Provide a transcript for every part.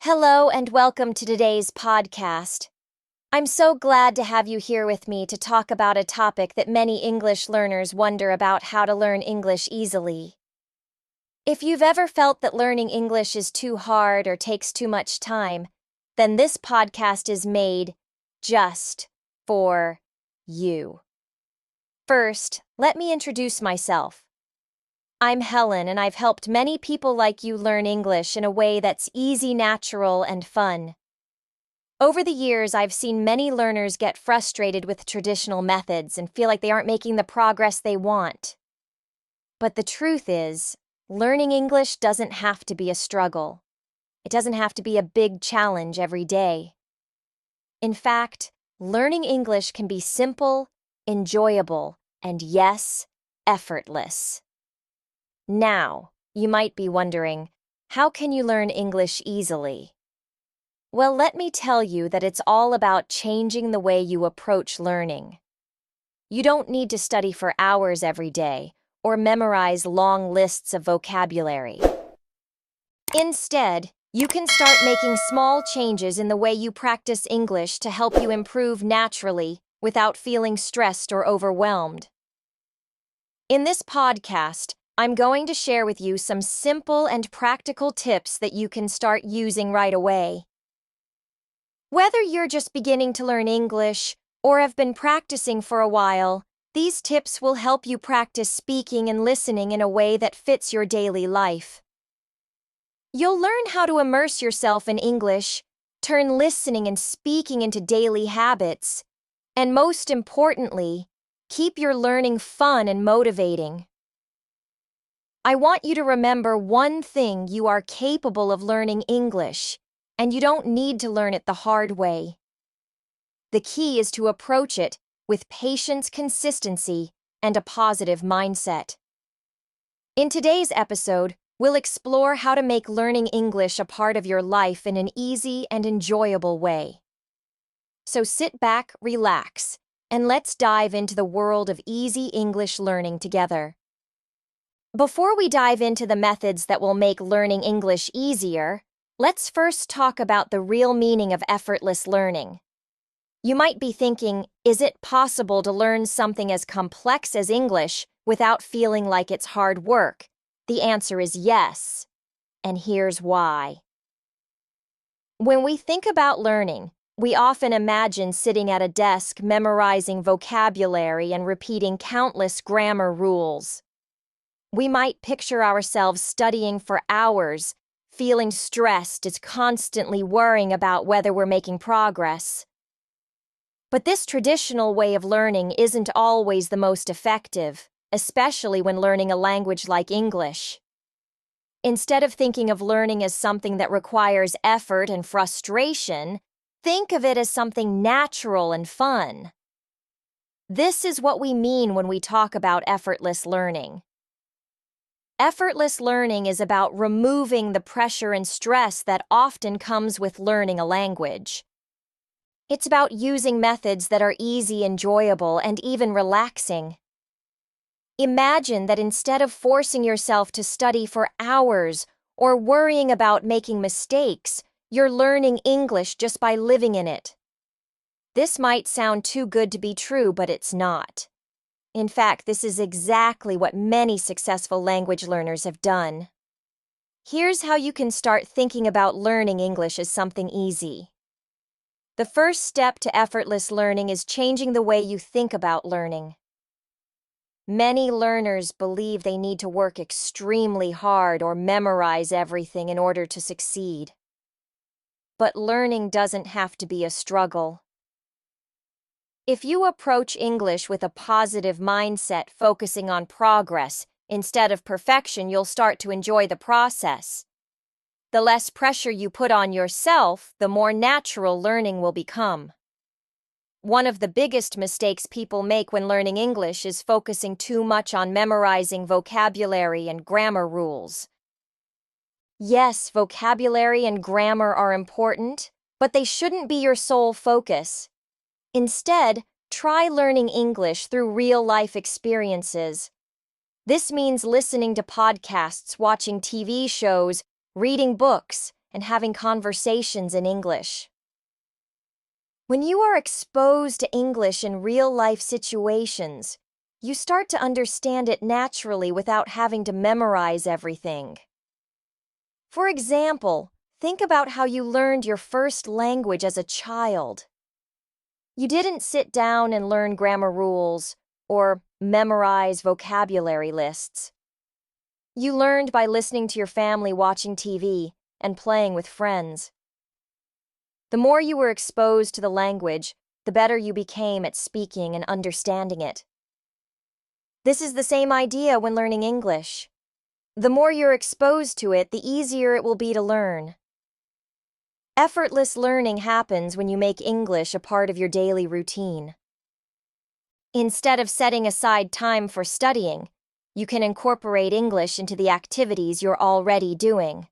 Hello and welcome to today's podcast. I'm so glad to have you here with me to talk about a topic that many English learners wonder about: how to learn English easily. If you've ever felt that learning English is too hard or takes too much time, then this podcast is made just for you. First, let me introduce myself. I'm Helen, and I've helped many people like you learn English in a way that's easy, natural, and fun. Over the years, I've seen many learners get frustrated with traditional methods and feel like they aren't making the progress they want. But the truth is, learning English doesn't have to be a struggle. It doesn't have to be a big challenge every day. In fact, learning English can be simple, enjoyable, and yes, effortless. Now, you might be wondering, how can you learn English easily? Well, let me tell you that it's all about changing the way you approach learning. You don't need to study for hours every day or memorize long lists of vocabulary. Instead, you can start making small changes in the way you practice English to help you improve naturally without feeling stressed or overwhelmed. In this podcast, I'm going to share with you some simple and practical tips that you can start using right away. Whether you're just beginning to learn English or have been practicing for a while, these tips will help you practice speaking and listening in a way that fits your daily life. You'll learn how to immerse yourself in English, turn listening and speaking into daily habits, and most importantly, keep your learning fun and motivating. I want you to remember one thing: you are capable of learning English, and you don't need to learn it the hard way. The key is to approach it with patience, consistency, and a positive mindset. In today's episode, we'll explore how to make learning English a part of your life in an easy and enjoyable way. So sit back, relax, and let's dive into the world of easy English learning together. Before we dive into the methods that will make learning English easier, let's first talk about the real meaning of effortless learning. You might be thinking, is it possible to learn something as complex as English without feeling like it's hard work? The answer is yes, and here's why. When we think about learning, we often imagine sitting at a desk memorizing vocabulary and repeating countless grammar rules. We might picture ourselves studying for hours, feeling stressed, constantly worrying about whether we're making progress. But this traditional way of learning isn't always the most effective, especially when learning a language like English. Instead of thinking of learning as something that requires effort and frustration, think of it as something natural and fun. This is what we mean when we talk about effortless learning. Effortless learning is about removing the pressure and stress that often comes with learning a language. It's about using methods that are easy, enjoyable, and even relaxing. Imagine that instead of forcing yourself to study for hours or worrying about making mistakes, you're learning English just by living in it. This might sound too good to be true, but it's not. In fact, this is exactly what many successful language learners have done. Here's how you can start thinking about learning English as something easy. The first step to effortless learning is changing the way you think about learning. Many learners believe they need to work extremely hard or memorize everything in order to succeed. But learning doesn't have to be a struggle. If you approach English with a positive mindset, focusing on progress instead of perfection, you'll start to enjoy the process. The less pressure you put on yourself, the more natural learning will become. One of the biggest mistakes people make when learning English is focusing too much on memorizing vocabulary and grammar rules. Yes, vocabulary and grammar are important, but they shouldn't be your sole focus. Instead, try learning English through real-life experiences. This means listening to podcasts, watching TV shows, reading books, and having conversations in English. When you are exposed to English in real-life situations, you start to understand it naturally without having to memorize everything. For example, think about how you learned your first language as a child. You didn't sit down and learn grammar rules or memorize vocabulary lists. You learned by listening to your family watching TV and playing with friends. The more you were exposed to the language, the better you became at speaking and understanding it. This is the same idea when learning English. The more you're exposed to it, the easier it will be to learn. Effortless learning happens when you make English a part of your daily routine. Instead of setting aside time for studying, you can incorporate English into the activities you're already doing.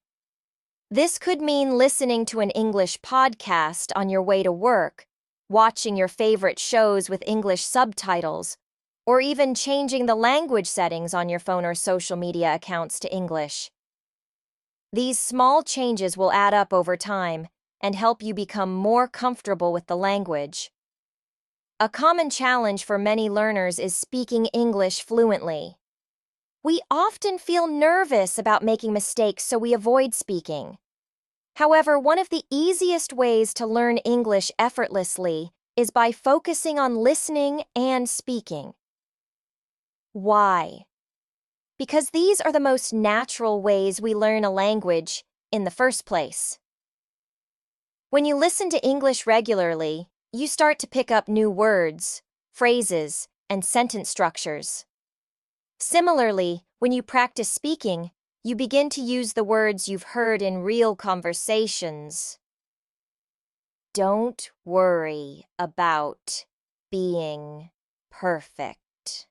This could mean listening to an English podcast on your way to work, watching your favorite shows with English subtitles, or even changing the language settings on your phone or social media accounts to English. These small changes will add up over time and help you become more comfortable with the language. A common challenge for many learners is speaking English fluently. We often feel nervous about making mistakes, so we avoid speaking. However, one of the easiest ways to learn English effortlessly is by focusing on listening and speaking. Why? Because these are the most natural ways we learn a language in the first place. When you listen to English regularly, you start to pick up new words, phrases, and sentence structures. Similarly, when you practice speaking, you begin to use the words you've heard in real conversations. Don't worry about being perfect.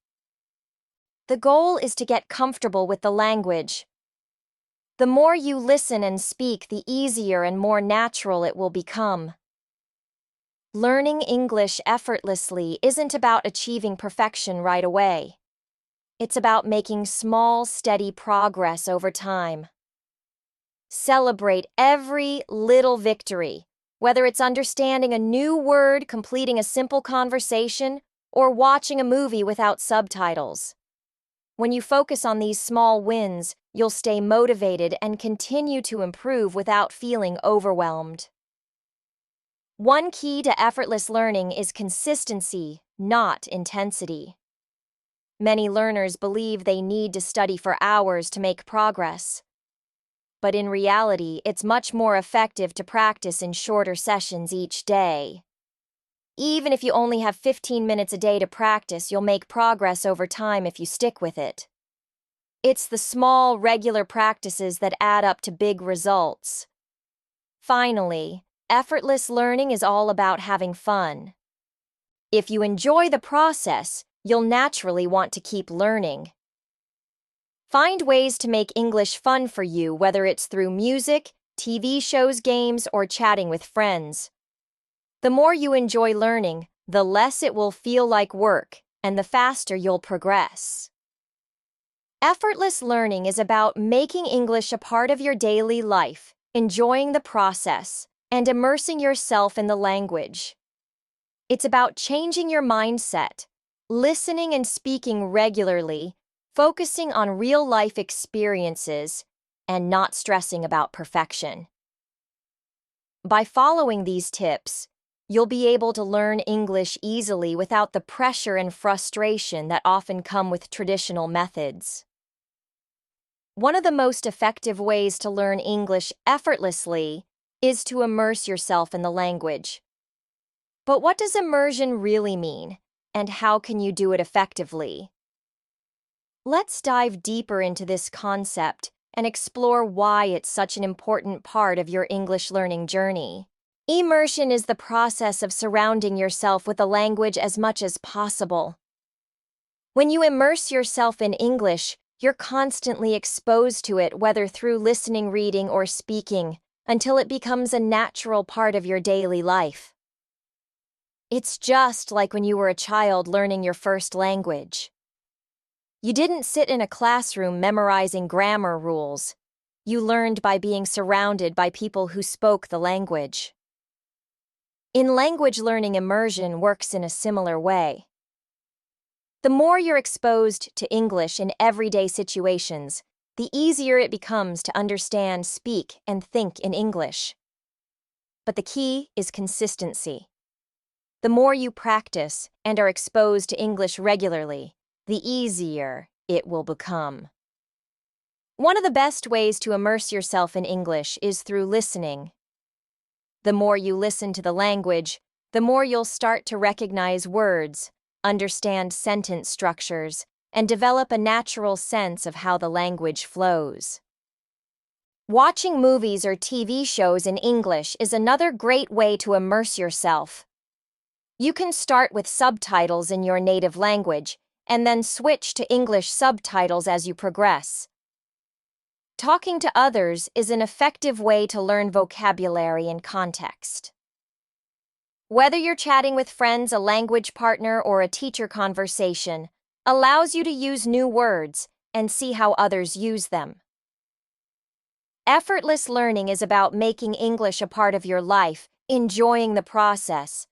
The goal is to get comfortable with the language. The more you listen and speak, the easier and more natural it will become. Learning English effortlessly isn't about achieving perfection right away. It's about making small, steady progress over time. Celebrate every little victory, whether it's understanding a new word, completing a simple conversation, or watching a movie without subtitles. When you focus on these small wins, you'll stay motivated and continue to improve without feeling overwhelmed. One key to effortless learning is consistency, not intensity. Many learners believe they need to study for hours to make progress. But in reality, it's much more effective to practice in shorter sessions each day. Even if you only have 15 minutes a day to practice, you'll make progress over time if you stick with it. It's the small, regular practices that add up to big results. Finally, effortless learning is all about having fun. If you enjoy the process, you'll naturally want to keep learning. Find ways to make English fun for you, whether it's through music, TV shows, games, or chatting with friends. The more you enjoy learning, the less it will feel like work, and the faster you'll progress. Effortless learning is about making English a part of your daily life, enjoying the process, and immersing yourself in the language. It's about changing your mindset, listening and speaking regularly, focusing on real-life experiences, and not stressing about perfection. By following these tips, you'll be able to learn English easily without the pressure and frustration that often come with traditional methods. One of the most effective ways to learn English effortlessly is to immerse yourself in the language. But what does immersion really mean, and how can you do it effectively? Let's dive deeper into this concept and explore why it's such an important part of your English learning journey. Immersion is the process of surrounding yourself with the language as much as possible. When you immerse yourself in English, you're constantly exposed to it, whether through listening, reading, or speaking, until it becomes a natural part of your daily life. It's just like when you were a child learning your first language. You didn't sit in a classroom memorizing grammar rules. You learned by being surrounded by people who spoke the language. In language learning, immersion works in a similar way. The more you're exposed to English in everyday situations, the easier it becomes to understand, speak, and think in English. But the key is consistency. The more you practice and are exposed to English regularly, the easier it will become. One of the best ways to immerse yourself in English is through listening. The more you listen to the language, the more you'll start to recognize words, understand sentence structures, and develop a natural sense of how the language flows. Watching movies or TV shows in English is another great way to immerse yourself. You can start with subtitles in your native language and then switch to English subtitles as you progress. Talking to others is an effective way to learn vocabulary and context. Whether you're chatting with friends, a language partner, or a teacher, conversation allows you to use new words and see how others use them. Effortless learning is about making English a part of your life, enjoying the process,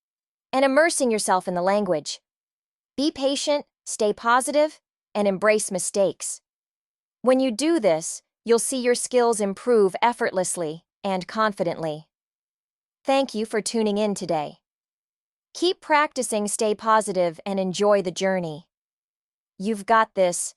and immersing yourself in the language. Be patient, stay positive, and embrace mistakes. When you do this, you'll see your skills improve effortlessly and confidently. Thank you for tuning in today. Keep practicing, stay positive, and enjoy the journey. You've got this.